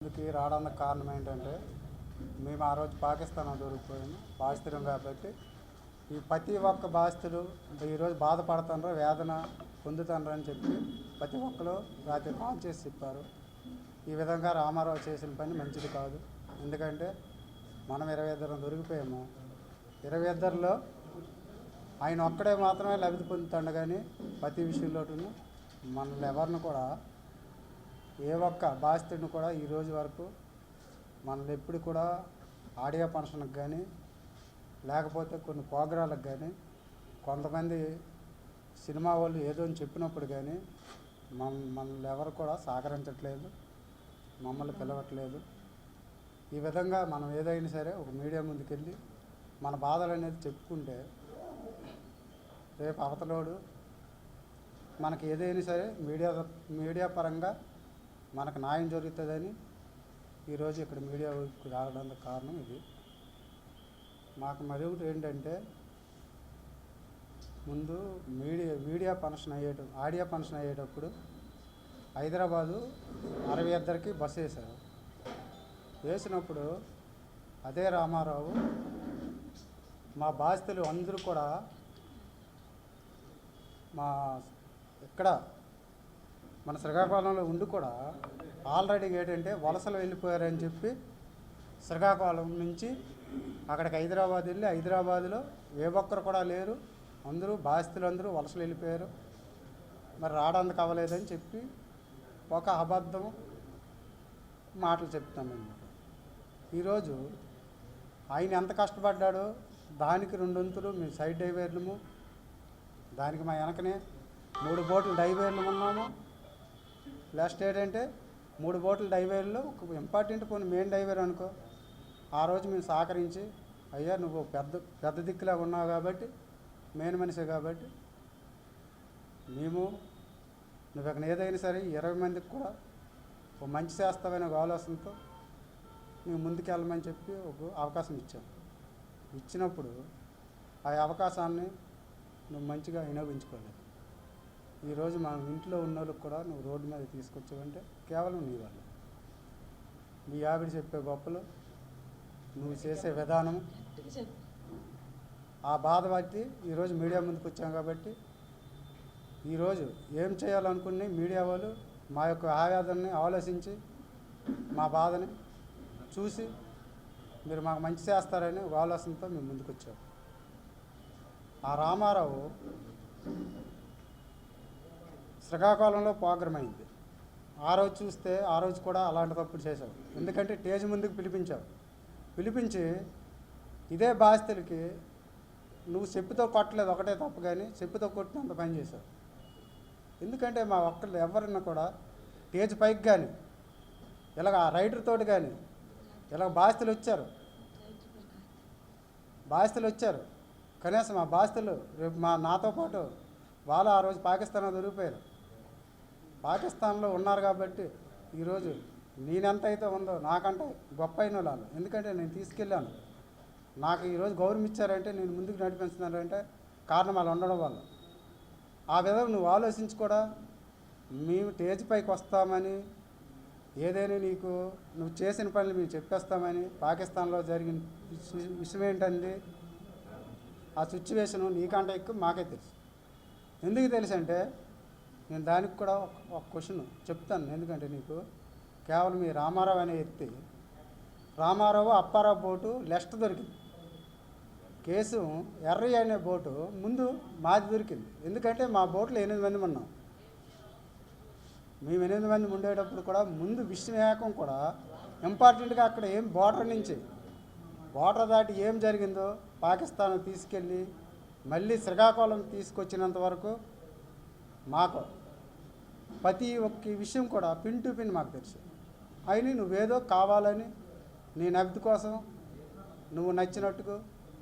ముందుకి రావడానికి కారణం ఏంటంటే మేము ఆ రోజు పాకిస్తాన్ దొరికిపోయాము బాధితులం కాబట్టి ఈ ప్రతి ఒక్క బాధితులు ఈరోజు బాధపడుతున్నారు, వేదన పొందుతున్నారు అని చెప్పి ప్రతి ఒక్కరు రాత్రి కాల్ చేసి చెప్పారు. ఈ విధంగా రామారావు చేసిన పని మంచిది కాదు. ఎందుకంటే మనం 22 దొరికిపోయాము. 22లో ఆయన ఒక్కడే మాత్రమే లబ్ధి పొందుతాడు, కానీ ప్రతి విషయంలోనూ మనల్ని ఎవరిని కూడా ఏ ఒక్క బాధితుడిని కూడా ఈరోజు వరకు మనల్ని ఎప్పుడు కూడా ఆడియో ఫంక్షన్కి కానీ లేకపోతే కొన్ని ప్రోగ్రాలకు కానీ కొంతమంది సినిమా వాళ్ళు ఏదో అని చెప్పినప్పుడు కానీ మనల్ని ఎవరు కూడా సహకరించట్లేదు, మమ్మల్ని పిలవట్లేదు. ఈ విధంగా మనం ఏదైనా సరే ఒక మీడియా ముందుకెళ్ళి మన బాధలు అనేది చెప్పుకుంటే రేపు అవతలోడు మనకి ఏదైనా సరే మీడియా పరంగా మనకు న్యాయం జరుగుతుందని ఈరోజు ఇక్కడ మీడియా రావడానికి కారణం ఇది. మాకు మరొకటి ఏంటంటే ముందు ఆడియో ఫంక్షన్ అయ్యేటప్పుడు హైదరాబాదు 62కి బస్సు వేశారు. వేసినప్పుడు అదే రామారావు మా బాధితులు అందరూ కూడా ఇక్కడ మన శ్రీకాకుళంలో ఉండి కూడా ఆల్రెడీ ఏంటంటే వలసలు వెళ్ళిపోయారని చెప్పి శ్రీకాకుళం నుంచి అక్కడికి హైదరాబాద్ వెళ్ళి హైదరాబాద్లో ఏ ఒక్కరు కూడా లేరు, అందరూ బాధితులందరూ వలసలు వెళ్ళిపోయారు, మరి రావడానికి అవ్వలేదని చెప్పి ఒక అబద్ధం మాటలు చెప్తానండి. ఈరోజు ఆయన ఎంత కష్టపడ్డాడో దానికి 2 వంతులు మేము సైడ్ డైవర్లము, దానికి మా వెనకనే 3 బోట్లు డైవర్లు ఉన్నాము. లాస్ట్ ఏంటంటే 3 బోట్ల డైవర్లో ఒక ఇంపార్టెంట్ పోనీ మెయిన్ డైవర్ అనుకో, ఆ రోజు మేము సహకరించి అయ్యా నువ్వు పెద్ద దిక్కులా ఉన్నావు కాబట్టి మెయిన్ మనిషి కాబట్టి నువ్వు అక్కడ ఏదైనా సరే 20 మందికి కూడా ఒక మంచి చేస్తావనే ఒక ఆలోచనతో మేము ముందుకెళ్ళమని చెప్పి ఒక అవకాశం ఇచ్చాం. ఇచ్చినప్పుడు ఆ అవకాశాన్ని నువ్వు మంచిగా వినియోగించుకోలేదు. ఈరోజు మన ఇంట్లో ఉన్న వాళ్ళకి కూడా నువ్వు రోడ్డు మీద తీసుకొచ్చావంటే కేవలం నీ వల్ల. మీ ఆవిడ చెప్పే గొప్పలు, నువ్వు చేసే విధానం, ఆ బాధ బట్టి ఈరోజు మీడియా ముందుకు వచ్చాం కాబట్టి ఈరోజు ఏం చేయాలనుకుని మీడియా వాళ్ళు మా యొక్క ఆవేదనని ఆలోచించి మా బాధని చూసి మీరు మాకు మంచి చేస్తారని ఒక ఆలోచనతో మేము ముందుకు వచ్చాం. ఆ రామారావు శ్రీకాకుళంలో ప్రోగ్రాం అయింది. ఆ రోజు చూస్తే ఆ రోజు కూడా అలాంటి తప్పులు చేశావు. ఎందుకంటే స్టేజ్ ముందుకు పిలిపించి ఇదే బాధితులకి నువ్వు చెప్పుతో కొట్టలేదు, ఒకటే తప్పు, కానీ చెప్పుతో కొట్టినంత పని చేశావు. ఎందుకంటే మా ఒక్కళ్ళు ఎవరన్నా కూడా స్టేజ్ పైకి కానీ ఇలాగ రైడర్ తోటి కానీ ఇలాగ బాధితులు వచ్చారు. కనీసం మా బాధితులు రేపు నాతో పాటు వాళ్ళు ఆ రోజు పాకిస్తాన్లో దొరికిపోయారు. పాకిస్తాన్లో ఉన్నారు కాబట్టి ఈరోజు నేనెంత అయితే ఉందో నాకంటే గొప్ప అయిన వాళ్ళు. ఎందుకంటే నేను తీసుకెళ్ళాను, నాకు ఈరోజు గౌరవం ఇచ్చారంటే, నేను ముందుకు నడిపిస్తున్నారంటే కారణం వాళ్ళు ఉండడం వల్ల. ఆ విధంగా నువ్వు ఆలోచించి కూడా మేము స్టేజ్ పైకి వస్తామని, ఏదైనా నువ్వు చేసిన పనులు మేము చెప్పేస్తామని, పాకిస్తాన్లో జరిగిన విషయం ఏంటండి ఆ సిచ్యువేషను నీకంటే ఎక్కువ మాకే తెలుసు. ఎందుకు తెలుసు అంటే నేను దానికి కూడా ఒక క్వశ్చన్ చెప్తాను. ఎందుకంటే నీకు కేవలం ఈ రామారావు అనే వ్యక్తి, రామారావు అప్పారావు బోటు లెస్ట్ దొరికింది, కేసు ఎర్రయ్య అనే బోటు ముందు మాది దొరికింది. ఎందుకంటే మా బోట్లో 8 మంది ఉన్నాం. మేము 8 మంది ఉండేటప్పుడు కూడా ముందు విషయం కూడా ఇంపార్టెంట్గా అక్కడ ఏం బోర్డర్ దాటి ఏం జరిగిందో పాకిస్తాన్ తీసుకెళ్ళి మళ్ళీ శ్రీకాకుళం తీసుకొచ్చినంత వరకు మాకు ప్రతి ఒక్క విషయం కూడా పిన్ టు పిన్ మాకు తెలుసు. అయినా నువ్వేదో కావాలని నీ నవ్వు కోసం నువ్వు నచ్చినట్టుగా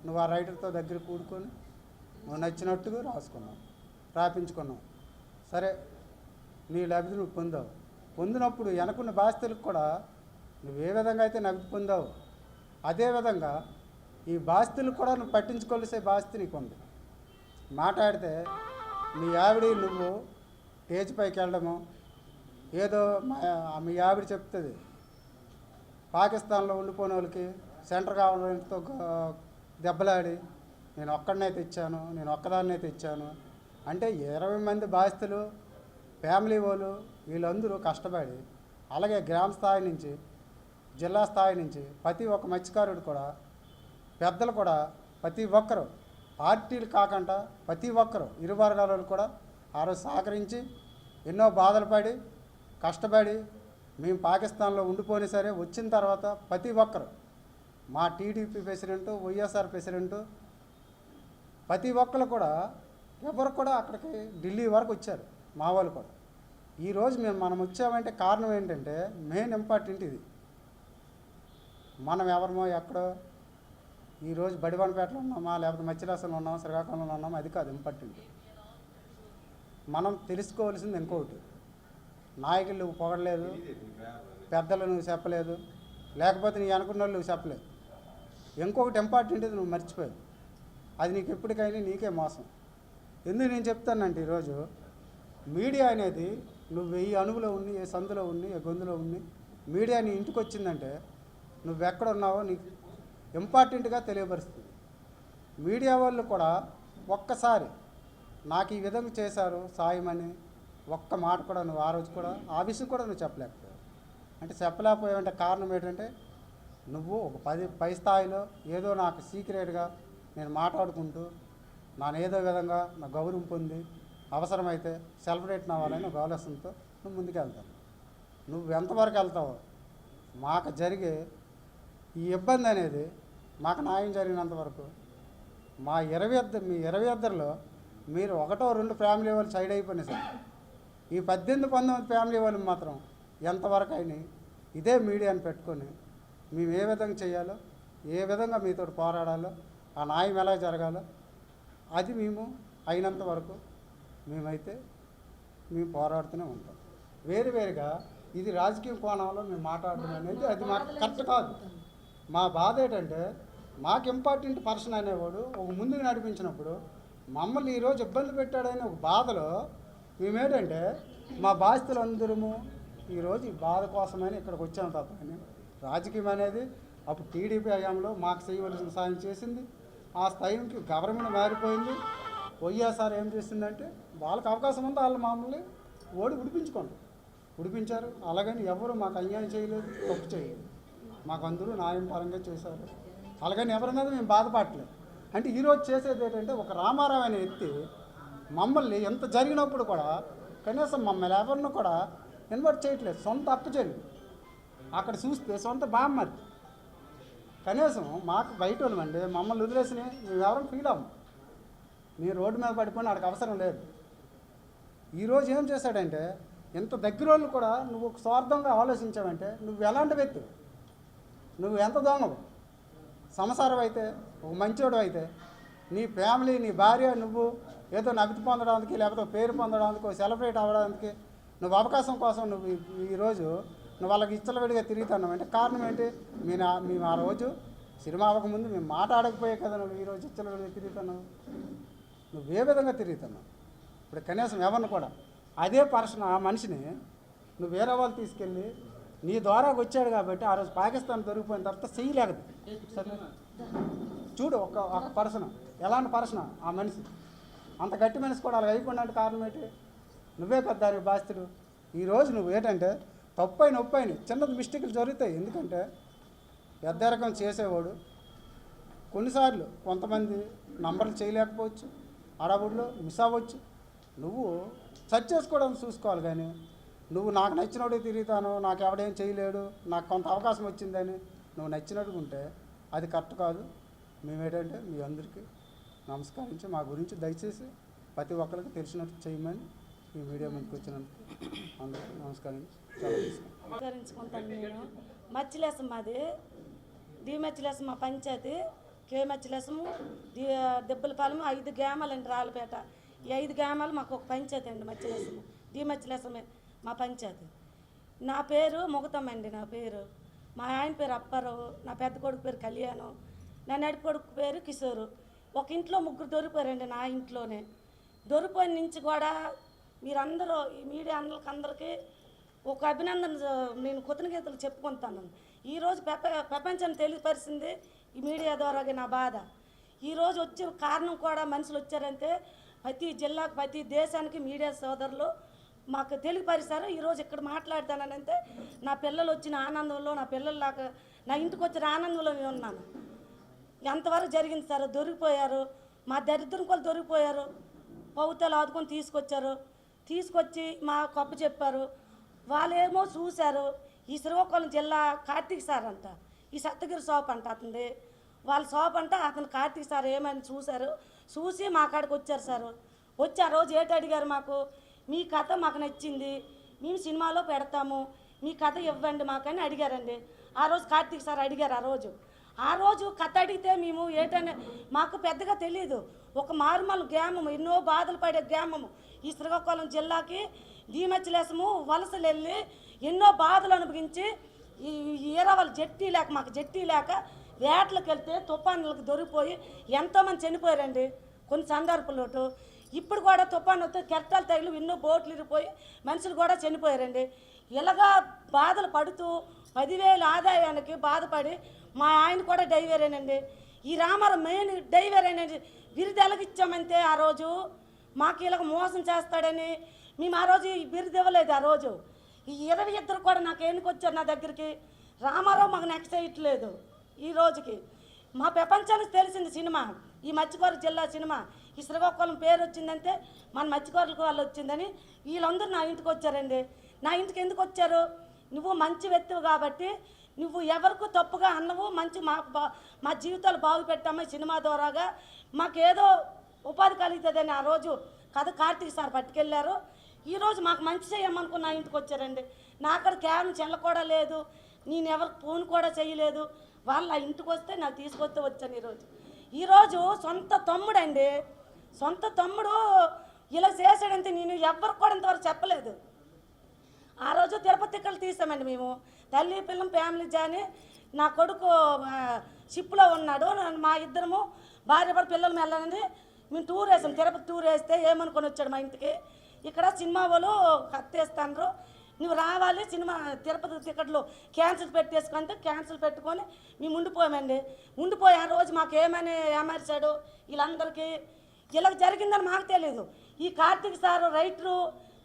నువ్వు ఆ రైటర్తో దగ్గర కూడుకొని నువ్వు నచ్చినట్టుగా రాపించుకున్నావు. సరే, నీ లబ్ధి నువ్వు పొందినప్పుడు వెనకున్న బాధితులకు కూడా నువ్వు ఏ విధంగా అయితే లబ్ధి పొందావు అదేవిధంగా ఈ బాధితులకు కూడా నువ్వు పట్టించుకోవాల్సే బాధ్యత నీకు ఉంది. మాట్లాడితే మీ ఆవిడ నువ్వు స్టేజ్ పైకి వెళ్ళడము, ఏదో మీ ఆవిడ చెప్తుంది పాకిస్తాన్లో ఉండిపోయిన వాళ్ళకి సెంటర్ గవర్నమెంట్తో దెబ్బలాడి నేను ఒక్కడనే తెచ్చాను, నేను ఒక్కదాన్నే తెచ్చాను అంటే 20 మంది బాధితులు ఫ్యామిలీ వాళ్ళు వీళ్ళందరూ కష్టపడి, అలాగే గ్రామ స్థాయి నుంచి జిల్లా స్థాయి నుంచి ప్రతి ఒక్క మత్స్యకారుడు కూడా, పెద్దలు కూడా, ప్రతి ఒక్కరు పార్టీలు కాకుండా ప్రతి ఒక్కరు ఇరు వర్గాల వాళ్ళు కూడా ఆ రోజు సహకరించి ఎన్నో బాధలు పడి కష్టపడి మేము పాకిస్తాన్లో ఉండిపోయినా సరే వచ్చిన తర్వాత ప్రతి ఒక్కరు మా టీడీపీ ప్రెసిడెంటు, వైఎస్ఆర్ ప్రెసిడెంటు ప్రతి ఒక్కరు కూడా ఎవరు కూడా అక్కడికి ఢిల్లీ వరకు వచ్చారు మా వాళ్ళు కూడా. ఈరోజు మనం వచ్చామంటే కారణం ఏంటంటే మెయిన్ ఇంపార్టెంట్ ఇది. మనం ఎవరమో ఎక్కడో ఈరోజు బడివనపేటలో ఉన్నామా లేకపోతే మత్స్యరాశంలో ఉన్నామా శ్రీకాకుళంలో ఉన్నామా అది కాదు ఇంపార్టెంట్. మనం తెలుసుకోవాల్సింది ఇంకొకటి, నాయకులు నువ్వు పొగడలేదు, పెద్దలు నువ్వు చెప్పలేదు, లేకపోతే నీ అనుకున్న వాళ్ళు నువ్వు చెప్పలేదు. ఇంకొకటి ఇంపార్టెంట్ ఇది నువ్వు మర్చిపోయావు, అది నీకు ఎప్పటికైనా నీకే మోసం. ఎందుకు నేను చెప్తానంటే ఈరోజు మీడియా అనేది నువ్వు ఏ అణువులో ఉన్ని, ఏ సందులో ఉన్ని, ఏ గొంతులో ఉన్ని, మీడియా నీ ఇంటికి వచ్చిందంటే నువ్వెక్కడ ఉన్నావో నీకు ఇంపార్టెంట్గా తెలియపరుస్తుంది. మీడియా వాళ్ళు కూడా ఒక్కసారి నాకు ఈ విధంగా చేశారు సాయమని ఒక్క మాట కూడా నువ్వు ఆ రోజు కూడా ఆ విషయం కూడా నువ్వు చెప్పలేకపోయావు. అంటే చెప్పలేకపోయావంటే కారణం ఏంటంటే నువ్వు ఒక పై స్థాయిలో ఏదో నాకు సీక్రెట్గా నేను మాట్లాడుకుంటూ ఏదో విధంగా నా గౌరవం పొంది అవసరమైతే సెలబ్రేట్ అవ్వాలని ఒక ఆలోచనతో నువ్వు ముందుకెళ్తావు. నువ్వు ఎంతవరకు వెళ్తావో మాకు జరిగే ఈ ఇబ్బంది అనేది మాకు న్యాయం జరిగినంత వరకు మీ 22లో మీరు 1-2 ఫ్యామిలీ వాళ్ళు సైడ్ అయిపోయినా సరే ఈ 18-19 ఫ్యామిలీ వాళ్ళు మాత్రం ఎంతవరకు అయినా ఇదే మీడియాని పెట్టుకొని మేము ఏ విధంగా చేయాలో, ఏ విధంగా మీతో పోరాడాలో, ఆ న్యాయం ఎలా జరగాలో అది మేము అయినంత వరకు మేము పోరాడుతూనే ఉంటాం. వేరుగా ఇది రాజకీయ కోణంలో మేము మాట్లాడడం అనేది అది మాకు కరెక్ట్ కాదు. మా బాధ ఏంటంటే మాకు ఇంపార్టెంట్ పర్సన్ అనేవాడు ఒక ముందుకు నడిపించినప్పుడు మమ్మల్ని ఈరోజు ఇబ్బంది పెట్టాడని ఒక బాధలో మేమేంటంటే మా బాధితులందరము ఈరోజు ఈ బాధ కోసమని ఇక్కడికి వచ్చాము తప్ప. రాజకీయం అనేది అప్పుడు టీడీపీ హయాంలో మాకు చేయవలసిన సాయం చేసింది. ఆ స్థాయికి గవర్నమెంట్ మారిపోయింది. వైఎస్ఆర్ ఏం చేసిందంటే వాళ్ళకి అవకాశం ఉందో వాళ్ళు మమ్మల్ని ఉడిపించారు. అలాగని ఎవరు మాకు అన్యాయం చేయలేదు, తప్పు చేయలేదు. మాకు అందరూ న్యాయం పరంగా చేశారు. అలాగని ఎవరి మీద మేము బాధపడలేదు. అంటే ఈరోజు చేసేది ఏంటంటే ఒక రామారావు అనే వ్యక్తి మమ్మల్ని ఎంత జరిగినప్పుడు కూడా కనీసం మమ్మల్ని ఎవరిని కూడా ఇన్వైట్ చేయట్లేదు. సొంత అప్పు చేయలేదు. అక్కడ చూస్తే సొంత బామ్మది కనీసం మాకు బయట వాళ్ళమండి మమ్మల్ని వదిలేసినా మేము ఎవరం ఫీల్ అవ్వం. మేము రోడ్డు మీద పడిపోయినా వాడికి అవసరం లేదు. ఈరోజు ఏం చేశాడంటే ఇంత దగ్గర వాళ్ళు కూడా నువ్వు ఒక స్వార్థంగా ఆలోచించావంటే నువ్వు ఎలాంటి వ్యక్తి, నువ్వు ఎంత దొంగవు. సంసారం అయితే ఒక మంచోడు అయితే నీ ఫ్యామిలీ, నీ భార్య, నువ్వు ఏదో నగదు పొందడానికి లేకపోతే పేరు పొందడానికి సెలబ్రేట్ అవ్వడానికి నువ్వు అవకాశం కోసం నువ్వు ఈరోజు నువ్వు వాళ్ళకి ఇచ్చలవిడిగా తిరుగుతున్నావు అంటే కారణం ఏంటి? మేము ఆ రోజు సినిమా అవ్వకముందు మేము మాట్లాడకపోయే కదా నువ్వు ఈరోజు ఇచ్చలవిడిగా తిరుగుతున్నావు. నువ్వు ఏ విధంగా తిరుగుతున్నావు? ఇప్పుడు కనీసం ఎవరిని కూడా అదే పర్సన్ ఆ మనిషిని నువ్వు వేరే వాళ్ళు తీసుకెళ్ళి నీ ద్వారా వచ్చాడు కాబట్టి ఆ రోజు పాకిస్తాన్ దొరికిపోయిన తర్వాత చేయలేకదు. సరే చూడు ఒక పర్సన్ ఎలాంటి పర్సన్ ఆ మనిషి, అంత గట్టి మనిషి కూడా అలా అయిపోయినా అంటే కారణం ఏంటి? నువ్వే పెద్ద దానికి బాధితుడు. ఈరోజు నువ్వు ఏంటంటే తప్పైన చిన్నది మిస్టేక్లు జరుగుతాయి. ఎందుకంటే పెద్ద రకం చేసేవాడు కొన్నిసార్లు కొంతమంది నంబర్లు చేయలేకపోవచ్చు, అడవుల్లో మిస్ అవ్వచ్చు. నువ్వు సెర్చ్ చేసుకోవడానికి చూసుకోవాలి. కానీ నువ్వు నాకు నచ్చినోడే తిరుగుతాను, నాకు ఎవడేం చేయలేడు, నాకు కొంత అవకాశం వచ్చిందని నువ్వు నచ్చినట్టుగా ఉంటే అది కరెక్ట్ కాదు. మేమేంటంటే మీ అందరికీ నమస్కరించి మా గురించి దయచేసి ప్రతి ఒక్కరికి తెలిసినట్టు చేయమని ఈ మీడియా ముందుకు వచ్చినందుకు అందరికీ నమస్కరించుకుంటాను. నేను మచ్చిలేసం మాది మచ్చిలేసం మా పంచాయతీ మచ్చిలేసము దెబ్బలపాలెము 5 గ్రామాలండి రాళ్ళపేట. ఈ 5 గ్రామాలు మాకు ఒక పంచాయతీ అండి. మచ్చిలేసము మచ్చిలేసమే మా పంచాయతీ. నా పేరు మొగతమ్మ అండి. నా పేరు మా ఆయన పేరు అప్పారావు, నా పెద్ద కొడుకు పేరు కళ్యాణం, నా నడిపి కొడుకు పేరు కిషోరు. ఒక ఇంట్లో 3 దొరికిపోయారండి. నా ఇంట్లోనే దొరికిపోయిన నుంచి కూడా మీరందరూ ఈ మీడియా అందరికీ ఒక అభినందన నేను కృతజ్ఞతలు చెప్పుకుంటాను. ఈరోజు ప్రపంచాన్ని తెలియపరిచింది ఈ మీడియా ద్వారా నా బాధ. ఈరోజు వచ్చే కారణం కూడా మనుషులు వచ్చారంటే ప్రతి జిల్లాకు ప్రతి దేశానికి మీడియా సోదరులు మాకు తెలియపరిచారు. ఈరోజు ఇక్కడ మాట్లాడతానంటే నా పిల్లలు వచ్చిన ఆనందంలో, నా పిల్లల్లాగా నా ఇంటికి వచ్చిన ఆనందంలో నేను ఉన్నాను. ఎంతవరకు జరిగింది సార్? దొరికిపోయారు, మా దరిద్రం కూడా దొరికిపోయారు. పౌతాలు ఆదుకొని తీసుకొచ్చి మా కప్పు చెప్పారు. వాళ్ళేమో చూశారు. ఈ శ్రీకాకుళం జిల్లా కార్తీక్ సార్ అంట, ఈ సప్తగిరి షాప్ అంట అతనిది, వాళ్ళ షాప్ అంట. అతను కార్తీక్ సార్ ఏమని చూసి మా కాడికి వచ్చారు సార్. వచ్చి ఆ రోజు ఏటి అడిగారు, మాకు మీ కథ మాకు నచ్చింది, మేము సినిమాలో పెడతాము, మీ కథ ఇవ్వండి మాకని అడిగారండి. ఆ రోజు కార్తీక్ సార్ అడిగారు. ఆ రోజు కథ అడిగితే మేము ఏటనే మాకు పెద్దగా తెలియదు. ఒక మారుమూల గ్రామము, ఎన్నో బాధలు పడే గ్రామము ఈ శ్రీకాకుళం జిల్లాకి. దీమచ్చలేసము వలసలు వెళ్ళి ఎన్నో బాధలు అనుభవించి ఈ ఈరవాళ్ళు మాకు జట్టి లేక వేటలకు వెళ్తే తుఫానులకు దొరికిపోయి ఎంతోమంది చనిపోయారండి కొన్ని సందర్భాలు. ఇప్పుడు కూడా తుఫాను వస్తే కెరటాలు తగిలి ఎన్నో బోట్లు ఇరిగిపోయి మనుషులు కూడా చనిపోయారండి. ఇలాగా బాధలు పడుతూ 10,000 ఆదాయానికి బాధపడి మా ఆయన కూడా డ్రైవేరేనండి. ఈ రామారావు మెయిన్ డ్రైవేరేనండి. బిరుదు ఎలాగిచ్చామంటే ఆ రోజు మాకు ఇలాగ మోసం చేస్తాడని మేము ఆ రోజు ఈ బిరుదు ఇవ్వలేదు. ఆ రోజు ఈ 22 కూడా నాకు ఎన్నికొచ్చారు నా దగ్గరికి. రామారావు మాకు నెక్స్ట్ చేయట్లేదు. ఈ రోజుకి మా ప్రపంచానికి తెలిసింది సినిమా, ఈ మత్స్యకారు జిల్లా సినిమా, ఈ శ్రీకాకుళం పేరు వచ్చిందంటే మన మత్స్యకారులకు వాళ్ళు వచ్చిందని వీళ్ళందరూ నా ఇంటికి వచ్చారండి. నా ఇంటికి ఎందుకు వచ్చారు? నువ్వు మంచి వ్యక్తివి కాబట్టి, నువ్వు ఎవరికి తప్పుగా అన్నవు, మంచి మా జీవితాలు బాగు పెట్టామా సినిమా ద్వారాగా, మాకేదో ఉపాధి కలుగుతుందని ఆ రోజు కథ కార్తీక్ సార్ పట్టుకెళ్ళారు. ఈరోజు మాకు మంచి చేయమనుకుని నా ఇంటికి వచ్చారండి. నా అక్కడ కేవలం చెల్ల కూడా లేదు, నేను ఎవరికి ఫోన్ కూడా చేయలేదు. వాళ్ళు ఆ ఇంటికి వస్తే నాకు తీసుకొస్తే వచ్చాను. ఈరోజు సొంత తమ్ముడు ఇలా చేశాడంటే నేను ఎవరికి కూడా ఇంతవరకు చెప్పలేదు. ఆ రోజు తిరుపతి టికెట్లు తీసామండి మేము, తల్లి పిల్లం ఫ్యామిలీ జాని. నా కొడుకు షిప్లో ఉన్నాడు, మా ఇద్దరము భార్య భర్త పిల్లలు వెళ్ళాలని మేము టూర్ వేసాం. తిరుపతి టూర్ వేస్తే ఏమనుకొని వచ్చాడు మా ఇంటికి, ఇక్కడ సినిమా వాళ్ళు కత్తేస్తాను, నువ్వు రావాలి, సినిమా తిరుపతి టికెట్లు క్యాన్సిల్ పెట్టేసుకుంటే క్యాన్సిల్ పెట్టుకొని మేము ఉండిపోయి ఆ రోజు మాకు ఏమర్చాడు వీళ్ళందరికీ. ఇలా జరిగిందని మాకు తెలియదు. ఈ కార్తీక్ సారు రైటరు,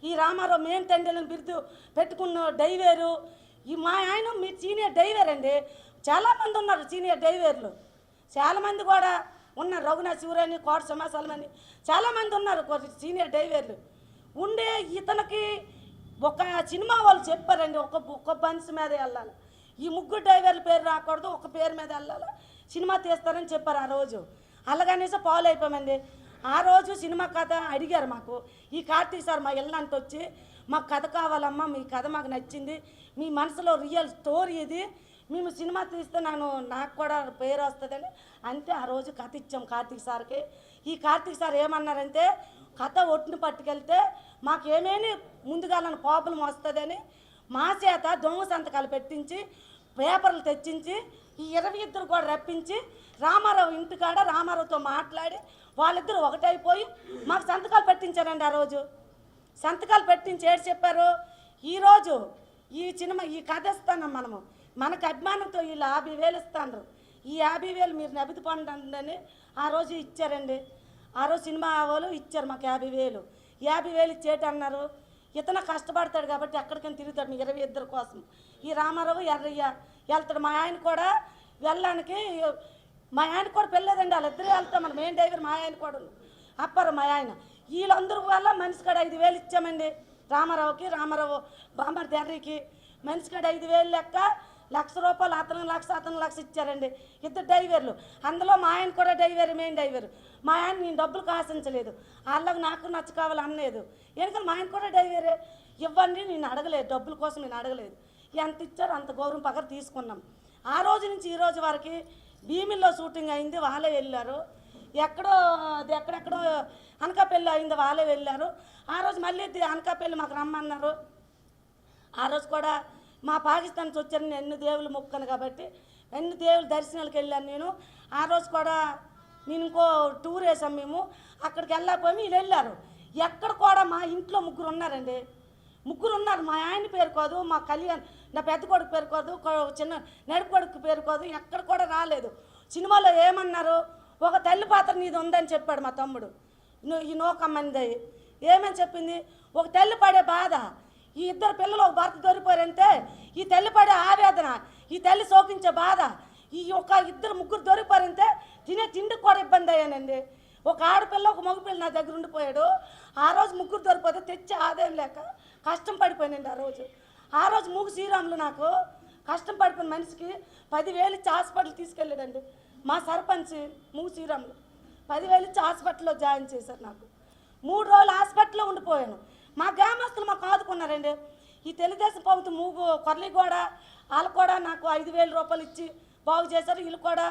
ఈ రామారావు మెయిన్ తండ్రిని బిరుదు పెట్టుకున్న డ్రైవేరు, ఈ మా ఆయన మీ సీనియర్ డ్రైవర్ అండి. చాలామంది ఉన్నారు సీనియర్ డ్రైవర్లు, చాలామంది కూడా ఉన్నారు. రఘునాథ్ శివరాని, కోట సమాసాలమని చాలామంది ఉన్నారు సీనియర్ డ్రైవర్లు ఉండే. ఇతనికి ఒక సినిమా వాళ్ళు చెప్పారండి, ఒక బన్స్ మీద వెళ్ళాలి, ఈ ముగ్గురు డ్రైవర్ల పేరు రాకూడదు, ఒక పేరు మీద వెళ్ళాలి, సినిమా తీస్తారని చెప్పారు. ఆ రోజు అలాగనేసి ఫాలో అయిపోయామండి. ఆ రోజు సినిమా కథ అడిగారు మాకు. ఈ కార్తీక్ సార్ మా ఇల్లంటే వచ్చి, మాకు కథ కావాలమ్మా, మీ కథ మాకు నచ్చింది, మీ మనసులో రియల్ స్టోరీ ఇది, మేము సినిమా తీస్తే నాకు కూడా పేరు వస్తుందని అంటే ఆ రోజు కథ ఇచ్చాం కార్తీక్ సార్కి. ఈ కార్తీక్ సార్ ఏమన్నారంటే, కథ ఒట్టుని పట్టుకెళ్తే మాకు ఏమేమి ముందుగాలని ప్రాబ్లం వస్తుందని మా చేత దొంగ సంతకాలు పెట్టించి పేపర్లు తెచ్చించి ఈ 22 కూడా రప్పించి రామారావు ఇంటికాడ రామారావుతో మాట్లాడి వాళ్ళిద్దరూ ఒకటైపోయి మాకు సంతకాలు పెట్టించారండి. ఆ రోజు సంతకాలు పెట్టించి ఏడు చెప్పారు, ఈరోజు ఈ సినిమా ఈ కథ ఇస్తాను మనకు అభిమానంతో వీళ్ళు 50,000 ఇస్తాను, ఈ 50,000 మీరు నబితి పండండి ఆ రోజు ఇచ్చారండి. ఆ రోజు సినిమా వాళ్ళు ఇచ్చారు మాకు 50,000 ఇచ్చేటి అన్నారు. ఇతను కష్టపడతాడు కాబట్టి ఎక్కడికైనా తిరుగుతాడు మీ 22 కోసం. ఈ రామారావు ఎర్రయ్య వెళ్తాడు. మా ఆయన కూడా వెళ్ళడానికి, మా ఆయన కూడా పెళ్ళలేదండి, వాళ్ళిద్దరూ వెళ్తాం. మన మెయిన్ డ్రైవర్ మా ఆయన కూడా అప్పారు మా ఆయన. వీళ్ళందరూ వల్ల మనిషి కాడ 5,000 ఇచ్చామండి రామారావు బామ్మర్ది ఎర్రికి. మనిషి కాడ 5,000 లెక్క, ₹1,00,000 అతను 1,00,000 ఇచ్చారండి ఇద్దరు డ్రైవర్లు. అందులో మా ఆయన కూడా డ్రైవర్, మెయిన్ డ్రైవర్. మా ఆయన నేను డబ్బులు ఆశించలేదు, వాళ్ళకి నాకు నచ్చ కావాలి అనలేదు. ఎందుకంటే మా ఆయన కూడా డ్రైవరే. ఇవ్వండి నేను అడగలేదు, డబ్బుల కోసం నేను అడగలేదు. ఎంత ఇచ్చారో అంత గౌరవం పక్కన తీసుకున్నాం. ఆ రోజు నుంచి ఈ రోజు వరకు భీమిల్లో షూటింగ్ అయింది, వాళ్ళే వెళ్ళారు. ఎక్కడెక్కడో అనకాపల్లి అయింది, వాళ్ళే వెళ్ళారు. ఆ రోజు మళ్ళీ అనకాపల్లి మాకు రమ్మన్నారు. ఆ రోజు కూడా మా పాకిస్తాన్ నుంచి వచ్చాను, నేను ఎన్ని దేవుళ్ళు మొక్కను కాబట్టి ఎన్ని దేవుళ్ళ దర్శనాలకు వెళ్ళాను నేను. ఆ రోజు కూడా నేను ఇంకో టూర్ వేసాం మేము, అక్కడికి వెళ్ళకపోయి వీళ్ళు వెళ్ళారు. ఎక్కడ కూడా మా ఇంట్లో ముగ్గురు ఉన్నారండి, ముగ్గురు ఉన్నారు. మా ఆయన పేరు కాదు, మా నా పెద్ద కొడుకు పేరుకోదు, చిన్న నడుపు కొడుకు పేరుకోదు, ఎక్కడ కూడా రాలేదు. సినిమాలో ఏమన్నారు, ఒక తల్లి పాత్ర నీది ఉందని చెప్పాడు మా తమ్ముడు. ఈ నూకమ్మంది ఏమని చెప్పింది, ఒక తల్లి పడే బాధ, ఈ ఇద్దరు పిల్లలు ఒక భర్త దొరికిపోయారంటే ఈ తల్లి పడే ఆవేదన, ఈ తల్లి శోకించే బాధ, ఈ ఒక ఇద్దరు ముగ్గురు దొరికిపోయారంటే తినే తిండికి కూడా ఇబ్బంది అయ్యానండి. ఒక ఆడపిల్ల ఒక మగపిల్ల నా దగ్గర ఉండిపోయాడు. ఆ రోజు ముగ్గురు దొరికిపోతే తెచ్చి ఆదాయం లేక కష్టం పడిపోయానండి. ఆ రోజు మూగు శ్రీరాములు నాకు కష్టం పడిపోయిన మనిషికి 10,000 ఇచ్చి హాస్పిటల్ తీసుకెళ్ళాడండి మా సర్పంచ్. మూగు శ్రీరాములు 10,000 ఇచ్చి హాస్పిటల్లో జాయిన్ చేశారు. నాకు 3 రోజులు హాస్పిటల్లో ఉండిపోయాను. మా గ్రామస్తులు మాకు ఆదుకున్నారండి. ఈ తెలుగుదేశం ప్రభుత్వం మూగు కొరలి కూడా వాళ్ళు కూడా నాకు 5,000 రూపాయలు ఇచ్చి బాగు చేశారు. వీళ్ళు కూడా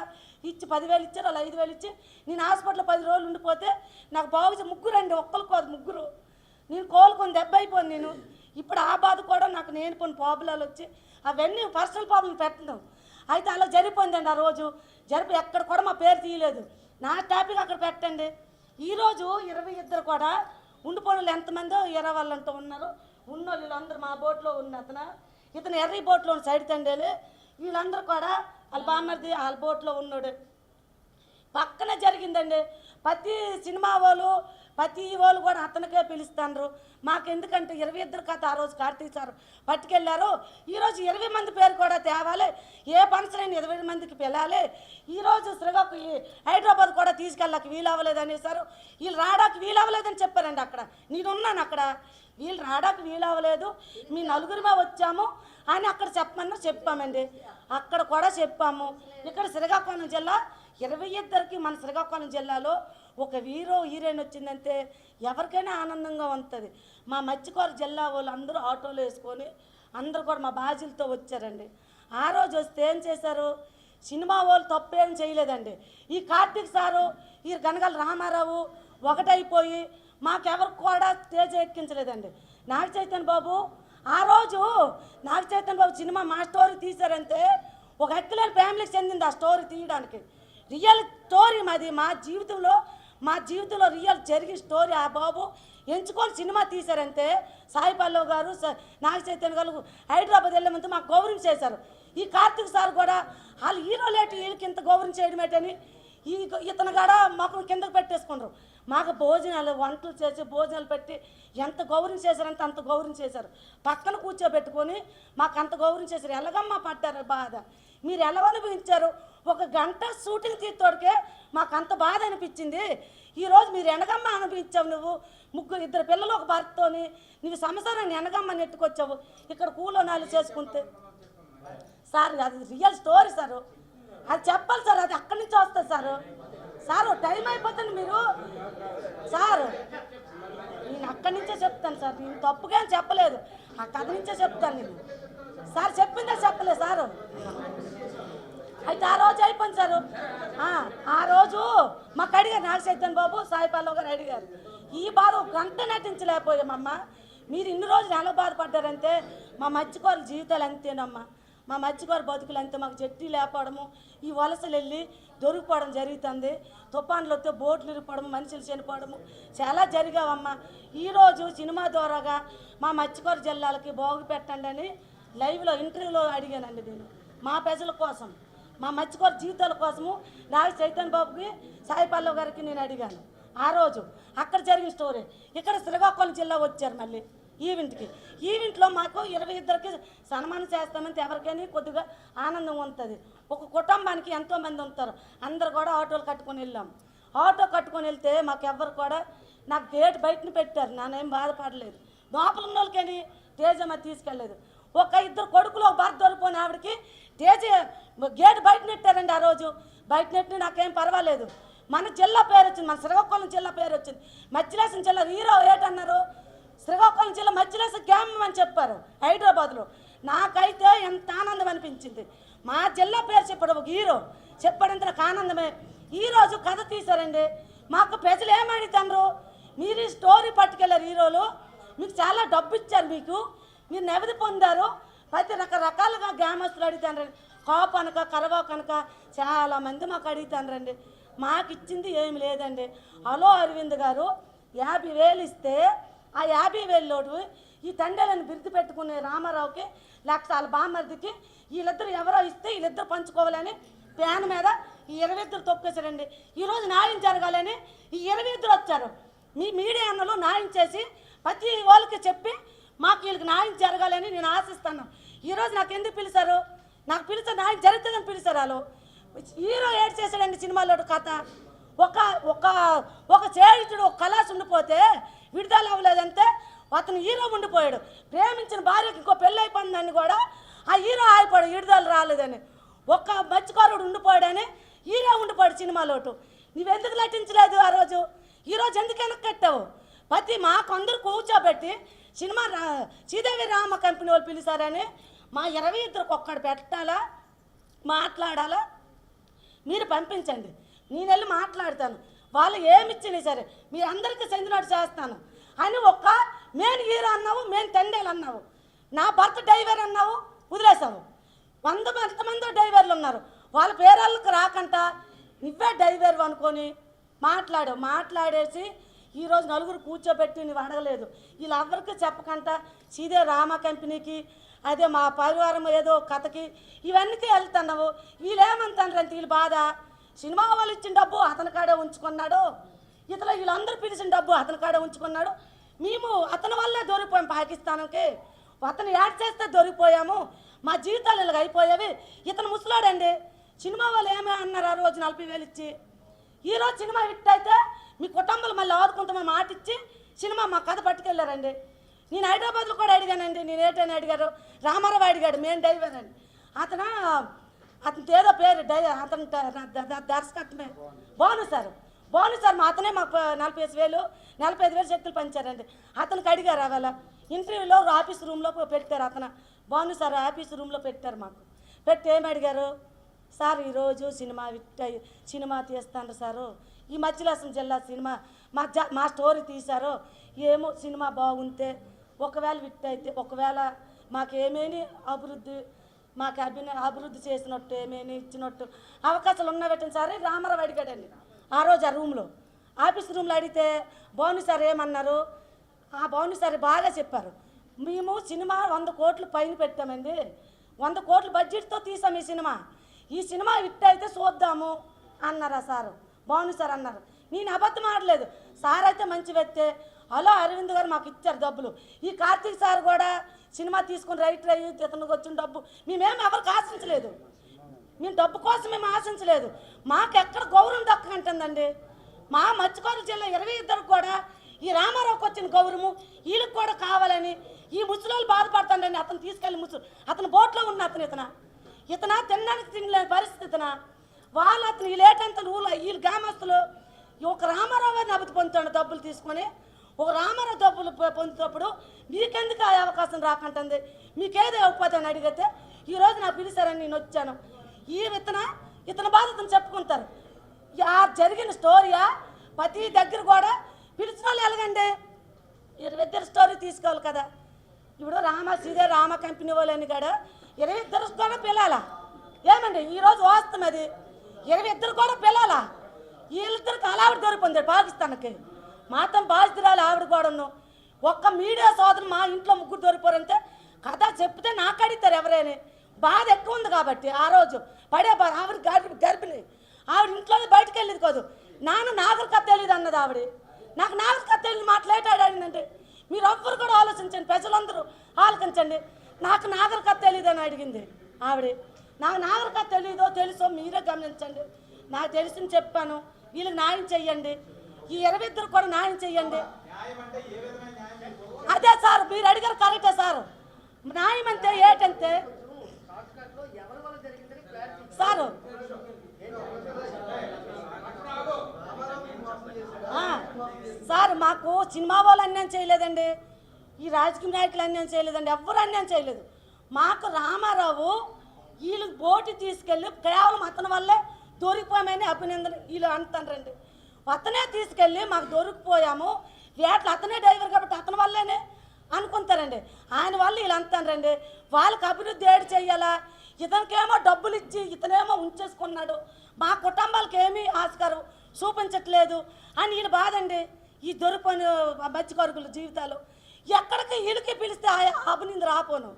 ఇచ్చి 10,000 ఇచ్చారు, వాళ్ళు 5,000 ఇచ్చి నేను హాస్పిటల్లో 10 రోజులు ఉండిపోతే నాకు బాగు చేసి ముగ్గురు అండి, ఒక్కరు కాదు ముగ్గురు. నేను కోలుకొని దెబ్బ అయిపోను నేను. ఇప్పుడు ఆ బాధ కూడా నాకు నేను కొన్ని ప్రాబ్లాలు వచ్చి అవన్నీ పర్సనల్ ప్రాబ్లం పెట్టడం అయితే అలా జరిగిపోయిందండి. ఆ రోజు ఎక్కడ కూడా మా పేరు తీయలేదు. నా టాపిక్ అక్కడ పెట్టండి. ఈరోజు 22 కూడా ఉండిపోయిన ఎంతమందో 20 వాళ్ళు అంటూ ఉన్నారు. ఉన్నోళ్ళు వీళ్ళందరూ మా బోట్లో ఉన్న ఇతను ఎర్రీ బోట్లో ఉన్న సైడ్ తండేలు వీళ్ళందరూ కూడా వాళ్ళ బామ్మర్ది వాళ్ళ బోట్లో ఉన్నాడు. పక్కనే జరిగిందండి. ప్రతి సినిమా వాళ్ళు కూడా అతనికే పిలుస్తున్నారు. మాకెందుకంటే 22 కథ ఆ రోజు కార్తీక్ సార్ పట్టుకెళ్ళారు. ఈరోజు 20 మంది పేరు కూడా తేవాలి, ఏ ఫంక్షన్ అయినా 20 మందికి పిలాలి. ఈరోజు శ్రీకాకు హైదరాబాద్ కూడా తీసుకెళ్ళాక వీలవ్వలేదు అనేసారు. వీళ్ళు రావడానికి వీలవ్వలేదని చెప్పారండి. అక్కడ నేనున్నాను. అక్కడ వీళ్ళు రావడానికి వీలవ్వలేదు, మీ నలుగురిమే వచ్చాము అని అక్కడ చెప్పామండి. అక్కడ కూడా చెప్పాము. ఇక్కడ శ్రీకాకుళం జిల్లా 22కి మన శ్రీకాకుళం జిల్లాలో ఒక హీరోయిన్ వచ్చిందంటే ఎవరికైనా ఆనందంగా ఉంటుంది. మా మత్స్యకార జిల్లా వాళ్ళు అందరూ ఆటోలు వేసుకొని అందరూ కూడా మా బాజీలతో వచ్చారండి. ఆ రోజు వస్తే ఏం చేశారు, సినిమా వాళ్ళు తప్పేం చేయలేదండి. ఈ కార్తీక్ సారు ఈ గనగల రామారావు ఒకటైపోయి మాకెవరికి కూడా స్టేజ్ ఎక్కించలేదండి. నాగ చైతన్య బాబు ఆ రోజు నాగ చైతన్య బాబు సినిమా మా స్టోరీ తీశారంటే ఒక హక్కులేని ఫ్యామిలీకి చెందింది ఆ స్టోరీ తీయడానికి. రియల్ స్టోరీ మాది, మా జీవితంలో రియల్ జరిగిన స్టోరీ ఆ బాబు ఎంచుకొని సినిమా తీశారంటే సాయి పల్లవ్ గారు నాగ చైతన్య గారు హైదరాబాద్ వెళ్ళే మాకు గౌరవం చేశారు. ఈ కార్తీక్ సార్ కూడా వాళ్ళు హీరోలేటి వీళ్ళకి ఇంత గౌరవం చేయడం ఏంటని ఇతను కూడా మాకు కిందకు పెట్టేసుకున్నారు. మాకు భోజనాలు వంటలు చేసి భోజనాలు పెట్టి ఎంత గౌరవం చేశారంటే అంత గౌరవం చేశారు. పక్కన కూర్చోబెట్టుకొని మాకు అంత గౌరవం చేశారు. ఎలాగమ్మా పడ్డారు బాధ, మీరు ఎలా అనిపించారు? 1 గంట షూటింగ్ తీస్తోడికే మాకు అంత బాధ అనిపించింది. ఈరోజు మీరు ఎనగమ్మ అనిపించావు, నువ్వు 2 పిల్లలు ఒక భర్తతోని నువ్వు సంసారాన్ని ఎనగమ్మ నెట్టుకొచ్చావు. ఇక్కడ కూలోనాలు చేసుకుంటే సార్ అది రియల్ స్టోరీ సారు, అది చెప్పాలి సార్. అది అక్కడి నుంచి వస్తుంది సారు టైం అయిపోతుంది మీరు సారు. నేను అక్కడి నుంచే చెప్తాను సార్, నేను తప్పుగా చెప్పలేదు, ఆ కథ నుంచే చెప్తాను నేను సార్. చెప్పిందే చెప్పలేదు సారు. అయితే ఆ రోజు అయిపోయింది సారు. ఆ రోజు మాకు అడిగారు నాగ చైతన్య బాబు సాయి పల్లవ్ గారు అడిగారు, ఈ బాధ 1 గంట నటించలేకపోయామమ్మ, మీరు ఇన్ని రోజులు ఎలా బాధపడ్డారంటే మా మత్స్యకారుల జీవితాలు అంతేనమ్మా, మా మత్స్యకారు బతుకులు అంతే, మాకు చెట్టు లేకపోవడము, ఈ వలసలు వెళ్ళి దొరికిపోవడం జరుగుతుంది, తుఫాన్లు వస్తే బోట్లు ఇరిగిపోవడం, మనుషులు చనిపోవడము చాలా జరిగావమ్మా. ఈరోజు సినిమా ద్వారాగా మా మత్స్యకారు జిల్లాలకి బాగు పెట్టండి అని లైవ్లో ఇంటర్వ్యూలో అడిగానండి నేను. మా ప్రజల కోసం, మా మత్స్యకారు జీవితాల కోసము నాగ చైతన్య బాబుకి సాయి పల్లవ్ గారికి నేను అడిగాను. ఆ రోజు అక్కడ జరిగిన స్టోరీ. ఇక్కడ శ్రీకాకుళం జిల్లా వచ్చారు మళ్ళీ ఈవెంట్లో మాకు 22కి సన్మానం చేస్తామంటే ఎవరికైనా కొద్దిగా ఆనందం ఉంటుంది. ఒక కుటుంబానికి ఎంతోమంది ఉంటారు, అందరు కూడా ఆటోలు కట్టుకొని వెళ్ళాం. ఆటో కట్టుకొని వెళ్తే మాకు ఎవరు కూడా నాకు గేట్ బయటని పెట్టారు, నానేం బాధపడలేదు. లోపల ఉన్న వాళ్ళకని తేజమ్మ తీసుకెళ్ళలేదు. 2 కొడుకులు ఒక భర్త దొరికిపోయిన ఆవిడకి తేజ గేట్ బయట నెట్టారండి. ఆ రోజు బయట నెట్టి నాకేం పర్వాలేదు. మన జిల్లా పేరు వచ్చింది, మన శ్రీకాకుళం జిల్లా పేరు వచ్చింది. మత్స్యలేశం జిల్లా హీరో ఏటన్నారు, శ్రీకాకుళం జిల్లా మత్స్యలేశం గ్రామం అని చెప్పారు హైదరాబాద్లో. నాకైతే ఎంత ఆనందం అనిపించింది. మా జిల్లా పేరు చెప్పాడు ఒక హీరో, చెప్పాడంటే నాకు ఆనందమే. ఈరోజు కథ తీశారండి. మాకు ప్రజలు ఏమడుగుతారు, మీరు ఈ స్టోరీ పట్టుకెళ్ళారు హీరోలు, మీకు చాలా డబ్బు ఇచ్చారు, మీరు నెవది పొందారు. ప్రతి రకరకాలుగా గ్రామస్తులు అడుగుతారండి. కాపు అనక కరవాకు అనక చాలామంది మాకు అడుగుతారండి. మాకు ఇచ్చింది ఏమి లేదండి. హలో అరవింద్ గారు 50,000 ఇస్తే ఆ 50,000 ఈ తండ్రులను బిరుదు పెట్టుకునే రామారావుకి లేకపోతే వాళ్ళ బామ్మర్దికి వీళ్ళిద్దరు ఎవరో ఇస్తే వీళ్ళిద్దరు పంచుకోవాలని ప్యాన్ మీద ఈ 22 తొక్కేశారండి. ఈరోజు న్యాయం జరగాలని ఈ 22 వచ్చారు. మీ మీడియా అన్నలు న్యాయం చేసి ప్రతి వాళ్ళకి చెప్పి మాకు వీళ్ళకి న్యాయం జరగాలని నేను ఆశిస్తాను. ఈరోజు నాకు ఎందుకు పిలిచారు? నాకు పిలిచే న్యాయం జరుగుతుందని పిలిచారు. వాళ్ళు హీరో ఏడ్ చేశాడండి సినిమాలో కథ. ఒక ఒక ఒక చేయుడు ఒక కళాస్ ఉండిపోతే విడుదల అవ్వలేదంటే అతను హీరో ఉండిపోయాడు. ప్రేమించిన భార్యకి ఇంకో పెళ్ళి అయిపోయిందని కూడా ఆ హీరో ఆగిపోయాడు, విడుదల రాలేదని. ఒక్క మత్స్యకారుడు ఉండిపోయాడని హీరో ఉండిపోయాడు సినిమాలోటు. నువ్వెందుకు నటించలేదు ఆ రోజు? ఈరోజు ఎందుకు వెనక్కి కట్టావు? ప్రతి మాకు అందరూ కూర్చోబెట్టి సినిమా శ్రీదేవి రామ కంపెనీ వాళ్ళు పిలిచారని మా 22 ఒక్కడు పెట్టాలా, మాట్లాడాలా, మీరు పంపించండి, నేను వెళ్ళి మాట్లాడతాను. వాళ్ళు ఏమిచ్చినా సరే మీరు అందరికీ చెందినట్టు చేస్తాను అని ఒక్క మెయిన్ హీరో అన్నావు, మెయిన్ తండేలు అన్నావు, నా భర్త డ్రైవర్ అన్నావు, వదిలేసావు. 100 మంది డ్రైవర్లు ఉన్నారు, వాళ్ళ పేరాళ్ళకి రాకంట నువ్వే డ్రైవర్ అనుకొని మాట్లాడేసి ఈరోజు నలుగురు కూర్చోబెట్టి నువ్వు అడగలేదు. వీళ్ళు ఎవరికి చెప్పకంట సీదే రామ కంపెనీకి అదే మా పరివారం ఏదో కథకి ఇవన్నీ వెళ్తున్నావు. వీళ్ళు ఏమంటారంటే వీళ్ళు బాధ సినిమా వాళ్ళు ఇచ్చిన డబ్బు అతని కాడే ఉంచుకున్నాడు, ఇతరులు వీళ్ళందరూ పిలిచిన డబ్బు అతని కాడే ఉంచుకున్నాడు. మేము అతని వల్లే దొరికిపోయాం పాకిస్తాన్కి, అతను యాడ్ చేస్తే దొరికిపోయాము, మా జీవితాలు ఇలాగ అయిపోయేవి. ఇతను ముసలాడండి. సినిమా వాళ్ళు ఏమే అన్నారు ఆ రోజు 40,000 ఇచ్చి. ఈరోజు సినిమా హిట్ అయితే మీ కుటుంబాలు మళ్ళీ ఆదుకుంటామని మాట ఇచ్చి సినిమా మా కథ పట్టుకెళ్ళారండి. నేను హైదరాబాద్లో కూడా అడిగానండి, నేను ఏంటని అడిగారు, రామారావు అడిగాడు మెయిన్ డ్రైవర్ అని. అతను ఏదో పేరు అతను దర్శకత్వమే బాను సార్ మా అతనే మాకు 45,000 చెక్కులు పంచారండి. అతనికి అడిగారు అవాళ ఇంటర్వ్యూలో ఆఫీస్ రూమ్లో పెట్టారు. అతను బాను సార్ ఆఫీస్ రూమ్లో పెట్టారు. మాకు పెట్టి ఏమి అడిగారు, సార్ ఈరోజు సినిమా తీస్తాను సారు, ఈ మధ్యలాసం జిల్లా సినిమా మా స్టోరీ తీశారు, ఏమో సినిమా బాగుంటే ఒకవేళ హిట్ అయితే ఒకవేళ మాకేమేమి అభివృద్ధి చేసినట్టు ఏమేమి ఇచ్చినట్టు అవకాశాలు ఉన్నవెట్టండి సార్ రామారావు అడిగాడండి. ఆ రోజు ఆ రూమ్లో ఆఫీస్ రూమ్లో అడిగితే భాను సార్ ఏమన్నారు, ఆ భాను సార్ బాగా చెప్పారు, మేము సినిమా 100 కోట్లు పైన పెట్టామండి, 100 కోట్ల బడ్జెట్తో తీసాం ఈ సినిమా హిట్ అయితే చూద్దాము అన్నారు. ఆ సారు భాను సార్ అన్నారు. నేను అబద్ధం ఆడలేదు, సార్ అయితే మంచి వ్యక్తే. అలా అరవింద్ గారు మాకు ఇచ్చారు డబ్బులు. ఈ కార్తీక్ సార్ కూడా సినిమా తీసుకుని రైటర్ అయ్యి ఇతనికి వచ్చిన డబ్బు మేమేమి ఎవరికి ఆశించలేదు, మేము డబ్బు కోసం మేము ఆశించలేదు. మాకు ఎక్కడ గౌరవం దక్కకంటుందండి. మా మత్స్యకారుల జిల్లా 22 కూడా ఈ రామారావుకి వచ్చిన గౌరవం వీళ్ళకి కూడా కావాలని ఈ ముసలోళ్ళు బాధపడుతుండండి. అతను తీసుకెళ్ళి అతను బోట్లో ఉన్న ఇతన తినడానికి తినలేని పరిస్థితి వాళ్ళు అతను వీళ్ళేటంత వీళ్ళు గ్రామస్తులు ఒక రామారావు గారిని అభివృద్ధి పొందుతాడు డబ్బులు తీసుకొని. ఒక రామారావు డబ్బులు పొందుతున్నప్పుడు మీకెందుకు ఆ అవకాశం రాకంటుంది, మీకేదో ఉపాధి అని అడిగితే ఈరోజు నాకు పిలిచారని నేను వచ్చాను. ఇతని బాధతను చెప్పుకుంటారు. ఆ జరిగిన స్టోరీయా ప్రతి దగ్గర కూడా పిలిచిన వాళ్ళు ఎలాగండి 22 స్టోరీ తీసుకోవాలి కదా. ఇప్పుడు శ్రీదే రామ కంపెనీ వాళ్ళని కూడా 22 కూడా పిల్లాలా ఏమండి ఈరోజు వాస్తవం అది. 22 కూడా పిల్లాలా వీళ్ళిద్దరికి అలా ఆవిడ దొరికింది పాకిస్తాన్కి. మాత్రం బాధితురాలు ఆవిడ కూడా ఒక్క మీడియా సోదరు మా ఇంట్లో 3 దొరికిపోరంటే కథ చెప్తే నాకు అడుగుతారు ఎవరైనా. బాధ ఎక్కువ ఉంది కాబట్టి ఆ రోజు ఆవిడ గర్భిణి, ఆవిడ ఇంట్లో బయటకు వెళ్ళేది కాదు. నాగర్ కథ తెలియదు అన్నది ఆవిడ. నాకు నాగర్ కథ తెలియదు మాట్లాడాడంటే మీరు ఎవ్వరు కూడా ఆలోచించండి, ప్రజలందరూ ఆలోచించండి. నాకు నాగర్ కథ తెలియదు అని అడిగింది ఆవిడ. నాకు నాగర్ కథ తెలీదో తెలుసో మీరే గమనించండి. నాకు తెలిసింది చెప్పాను, వీళ్ళకి న్యాయం చెయ్యండి, ఈ 22 కూడా న్యాయం చెయ్యండి. అదే సార్ మీరు అడిగారు కరెక్టే సార్. న్యాయం అంటే ఏంటంటే సారు సార్ మాకు సినిమా వాళ్ళు అన్యాయం చేయలేదండి, ఈ రాజకీయ నాయకులు అన్యాయం చేయలేదండి, ఎవ్వరు అన్యాయం చేయలేదు. మాకు రామారావు వీళ్ళు బోటు తీసుకెళ్ళి కేవలం అతని వల్లే దొరికిపోయామని అభినందన వీళ్ళు అంటారండి. అతనే తీసుకెళ్ళి మాకు దొరికిపోయాము వేటలు అతనే డ్రైవర్ కాబట్టి అతని వల్లేనే అనుకుంటారండి. ఆయన వల్ల వీళ్ళు అంటారండి. వాళ్ళకి అభివృద్ధి ఏడు చెయ్యాలా, ఇతనికేమో డబ్బులు ఇచ్చి ఇతనేమో ఉంచేసుకున్నాడు, మా కుటుంబాలకు ఏమీ ఆస్కారం చూపించట్లేదు అని వీళ్ళు బాధండి. ఈ దొరికిపోయిన మత్స్యకారుల జీవితాలు ఎక్కడికి వీళ్ళకి పిలిస్తే అభినందన రాపోను.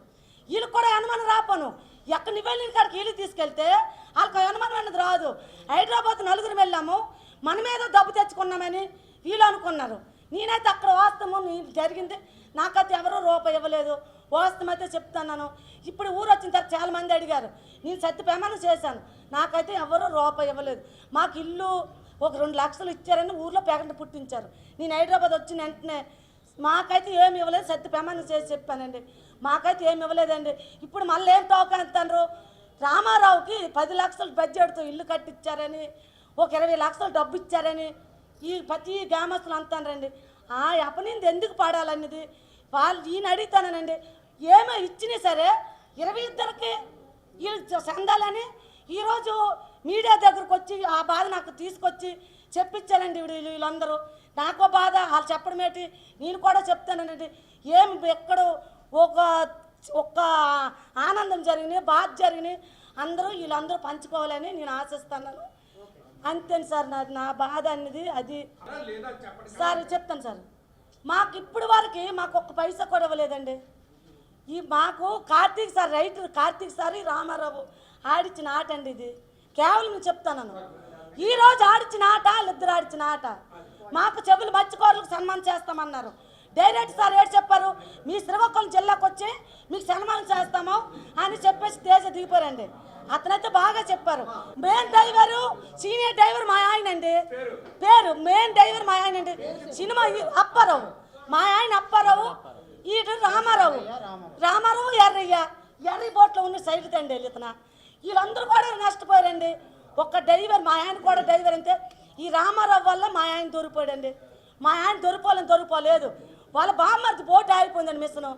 వీళ్ళకి కూడా అనుమానం రాపను. ఎక్కడ వెళ్ళిన కాడికి వీళ్ళు తీసుకెళ్తే వాళ్ళకి అనుమానం అనేది రాదు. హైదరాబాద్ నలుగురు వెళ్ళాము, మనమేదో డబ్బు తెచ్చుకున్నామని వీళ్ళు అనుకున్నారు. నేనైతే అక్కడ వాస్తవం జరిగింది, నాకైతే ఎవరో రూపాయి ఇవ్వలేదు. వాస్తవం అయితే చెప్తున్నాను. ఇప్పుడు ఊరు వచ్చిన తర్వాత చాలామంది అడిగారు, నేను సత్య ప్రమాణం చేశాను, నాకైతే ఎవరో రూపాయి ఇవ్వలేదు. మాకు ఇల్లు ఒక 2 లక్షలు ఇచ్చారని ఊర్లో పేగంట పుట్టించారు. నేను హైదరాబాద్ వచ్చిన వెంటనే మాకైతే ఏమి ఇవ్వలేదు, సత్య ప్రమాణం చేసి చెప్పానండి. మాకైతే ఏమి ఇవ్వలేదండి. ఇప్పుడు మళ్ళీ ఏం తోకంటారు, రామారావుకి 10 లక్షలు బడ్జెట్తో ఇల్లు కట్టించారని, ఒక 20 లక్షలు డబ్బు ఇచ్చారని ఈ ప్రతి గ్రామస్తులు అంటారండి. ఆ అపనింది ఎందుకు పాడాలన్నది వాళ్ళు ఈయన అడుగుతానండి. ఏమో ఇచ్చినా సరే 22కి వీళ్ళు సందాలని ఈరోజు మీడియా దగ్గరకు వచ్చి ఆ బాధ నాకు తీసుకొచ్చి చెప్పించారండి. వీళ్ళందరూ నాకో బాధ, వాళ్ళు చెప్పడం ఏంటి, నేను కూడా చెప్తానండి. ఏమి ఎక్కడో ఒక్క ఆనందం జరిగినాయి, బాధ జరిగినాయి, వీళ్ళందరూ పంచుకోవాలని నేను ఆశిస్తున్నాను. అంతేను సార్, నా బాధ అనేది అది. సార్ చెప్తాను సార్, మాకు ఇప్పుడు వరకు మాకు ఒక్క పైసా కూడా ఇవ్వలేదండి. మాకు Karthik sir, writer Karthik sir, Ramarao ఆడిచ్చిన ఆట అండి ఇది. కేవలం నేను చెప్తాను, ఈరోజు ఆడిచ్చిన ఆట, వాళ్ళిద్దరు ఆడిచ్చిన ఆట. మాకు చెవులు మర్చికోరులకు సన్మానం చేస్తామన్నారు. డైరెక్ట్ సార్ ఏడు చెప్పారు, మీ శ్రీకాకుళం జిల్లాకు వచ్చి మీకు సన్మానం చేస్తాము అని చెప్పేసి దేశ దిగిపోరండి. అతనైతే బాగా చెప్పారు. మెయిన్ డ్రైవరు, సీనియర్ డ్రైవర్ మా ఆయన అండి, పేరు మెయిన్ డ్రైవర్ మా ఆయన అండి. సినిమా అప్పారావు, మా ఆయన అప్పారావు, ఈడు రామారావు ఎర్రి బోట్లో ఉన్న సైడ్ తండి ఇతన. వీళ్ళందరూ కూడా నష్టపోయారండి. ఒక్క డ్రైవర్, మా ఆయన కూడా డ్రైవర్ అంతే. ఈ రామారావు వల్ల మా ఆయన దొరికిపోయాడండి. మా ఆయన దొరికిపోలేదు. వాళ్ళ బామ్మర్ది బోటు ఆగిపోయిందండి మిషను.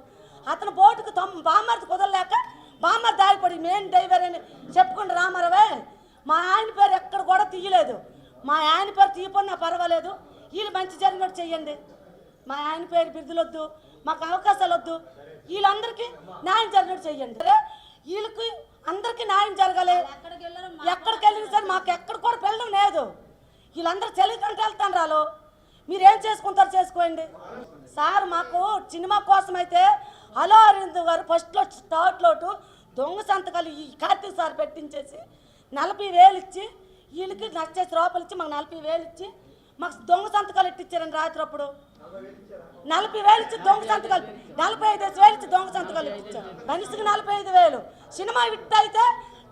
అతను బోటుకు బామ్మర్ది కుదరలేక బామ్మర్ది ఆగిపోయి మెయిన్ డ్రైవర్ అని చెప్పుకుంటే రామారావే. మా ఆయన పేరు ఎక్కడ కూడా తీయలేదు. మా ఆయన పేరు తీయపోయినా పర్వాలేదు, వీళ్ళు మంచి జరిగినట్టు చెయ్యండి. మా ఆయన పేరు బిరుదులొద్దు, మాకు అవకాశాలు వద్దు, వీళ్ళందరికీ న్యాయం జరిగినట్టు చెయ్యండి. వీళ్ళకి అందరికీ న్యాయం జరగాలి. ఎక్కడికి వెళ్ళిన సరే మాకు ఎక్కడ కూడా వెళ్ళడం లేదు. వీళ్ళందరూ చెలికంటే వెళ్తాను రాలో, మీరేం చేసుకుంటారు చేసుకోండి సార్. మాకు సినిమా కోసం అయితే హలో అరవింద్ గారు ఫస్ట్లో థర్డ్ లోటు దొంగ సంతకాలు ఈ కార్తీక్ సార్ పెట్టించేసి 40,000 ఇచ్చి, వీళ్ళకి నచ్చేసి రూపాయలు ఇచ్చి మాకు 40,000 ఇచ్చి మాకు దొంగ సంతకాలు ఇట్టించారండి. రాత్రి అప్పుడు 40,000 ఇచ్చి దొంగ సంతకాలు, 45,000 ఇచ్చి దొంగ సంతకాలు ఇచ్చారు. మనిషికి 45,000. సినిమా హిట్ అయితే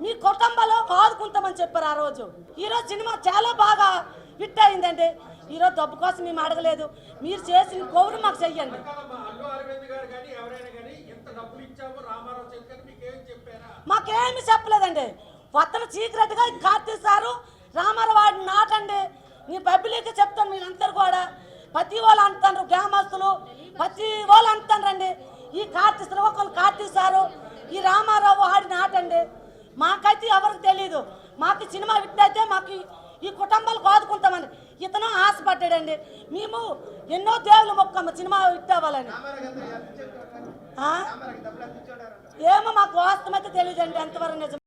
మీ కుటుంబంలో ఆదుకుంటామని చెప్పారు ఆ రోజు. ఈరోజు సినిమా చాలా బాగా హిట్ అయిందండి. ఈరోజు డబ్బు కోసం మేము అడగలేదు, మీరు చేసిన కోరు మాకు చెయ్యండి. మాకేమి చెప్పలేదండి. అతను సీక్రెట్గా కార్తీక్ సారు రామారావు వాడిని నాటండి. నీ పబ్లిక్ చెప్తాను, మీరందరూ కూడా ప్రతి వాళ్ళు అంటారు, గ్రామస్తులు ప్రతి వాళ్ళు అంటారండి. ఈ కార్తీక్ సారు, ఈ రామారావు ఆడిన ఆటండి. మాకైతే ఎవరికి తెలీదు. మాకు సినిమా హిట్ అయితే మాకు ఈ కుటుంబాలకు ఆదుకుంటామని ఇతను ఆశపడ్డాడండి. మేము ఎన్నో దేవుళ్ళు మొక్కమ్మ సినిమా హిట్ అవ్వాలని. ఏమో మాకు వాస్తవం అయితే తెలియదండి ఎంతవరకు నిజం.